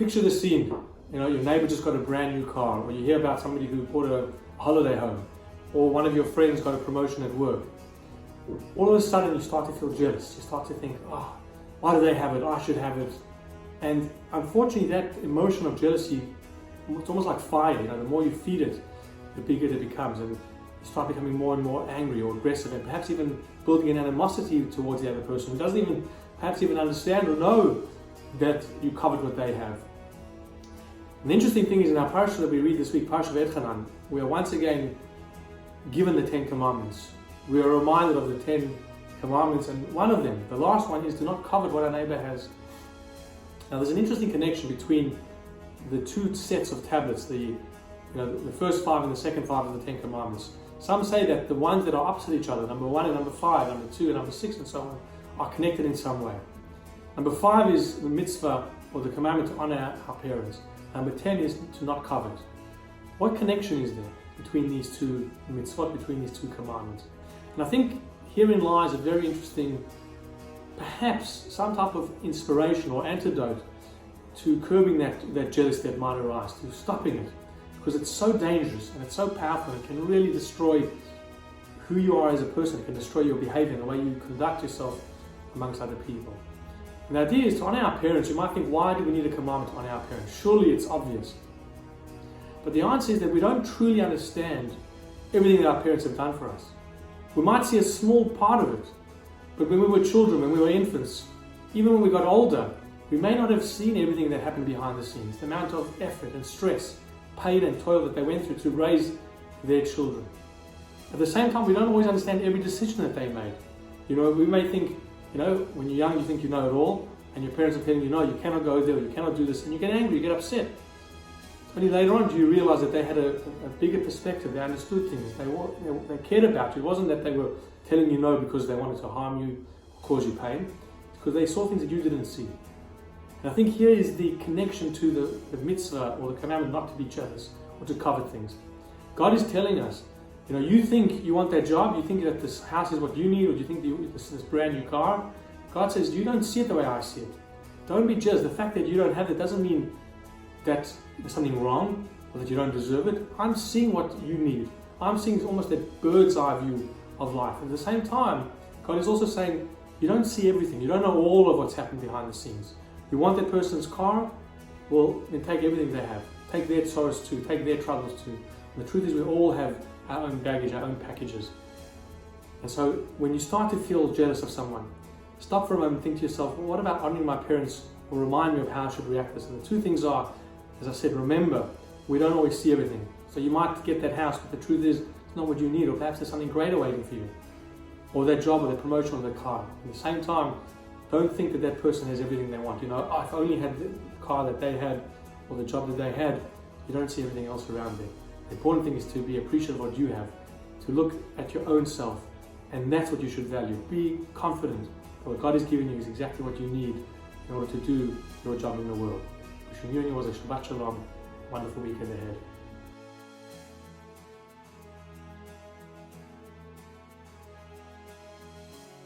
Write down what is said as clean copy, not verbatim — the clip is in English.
Picture the scene. Your neighbor just got a brand new car, or you hear about somebody who bought a holiday home, or one of your friends got a promotion at work. All of a sudden you start to feel jealous. You start to think, oh, why do they have it? I should have it. And unfortunately, that emotion of jealousy, it's almost like fire. The more you feed it, the bigger it becomes, and you start becoming more and more angry or aggressive, and perhaps even building an animosity towards the other person who doesn't perhaps even understand or know that you covered what they have. And the interesting thing is, in our parasha that we read this week, Parashat V'etchanan, we are once again given the 10 commandments. We are reminded of the 10 commandments, and one of them, the last one, is to not covet what our neighbor has. Now there's an interesting connection between the two sets of tablets, the first 5 and the second 5 of the 10 commandments. Some say that the ones that are opposite each other, number 1 and number 5, number 2 and number 6 and so on, are connected in some way. Number 5 is the mitzvah, or the commandment to honor our parents. Number 10 is to not covet. What connection is there between these two mitzvot, between these two commandments? And I think herein lies a very interesting, perhaps some type of inspiration or antidote to curbing that jealousy that might arise, to stopping it. Because it's so dangerous and it's so powerful, it can really destroy who you are as a person. It can destroy your behavior and the way you conduct yourself amongst other people. And the idea is to honor our parents. You might think, why do we need a commandment to honor our parents? Surely it's obvious. But the answer is that we don't truly understand everything that our parents have done for us. We might see a small part of it, but when we were children, when we were infants, even when we got older, we may not have seen everything that happened behind the scenes, the amount of effort and stress, pain and toil that they went through to raise their children. At the same time, we don't always understand every decision that they made. We may think, when you're young, you think you know it all, and your parents are telling you, no, you cannot go there, you cannot do this, and you get angry, you get upset. Only later on do you realize that they had a bigger perspective, they understood things, they cared about you. It wasn't that they were telling you no because they wanted to harm you or cause you pain. It's because they saw things that you didn't see. And I think here is the connection to the mitzvah, or the commandment not to be jealous or to covet things. God is telling us, you think you want that job, you think that this house is what you need, or you think this brand new car. God says, you don't see it the way I see it. Don't be jealous. The fact that you don't have it doesn't mean that there's something wrong or that you don't deserve it. I'm seeing what you need. I'm seeing almost a bird's eye view of life. At the same time, God is also saying, you don't see everything. You don't know all of what's happened behind the scenes. You want that person's car? Well, then take everything they have. Take their sorrows too. Take their troubles too. And the truth is, we all have our own baggage, our own packages. And so when you start to feel jealous of someone, stop for a moment and think to yourself, well, what about honoring my parents will remind me of how I should react to this? And the two things are, as I said, remember, we don't always see everything. So you might get that house, but the truth is, it's not what you need, or perhaps there's something greater waiting for you. Or that job, or that promotion, or that car. At the same time, don't think that person has everything they want. If I only had the car that they had, or the job that they had, you don't see everything else around there. The important thing is to be appreciative of what you have, to look at your own self, and that's what you should value. Be confident that what God has given you is exactly what you need in order to do your job in the world. Wishing you and yours a Shabbat Shalom, wonderful weekend ahead.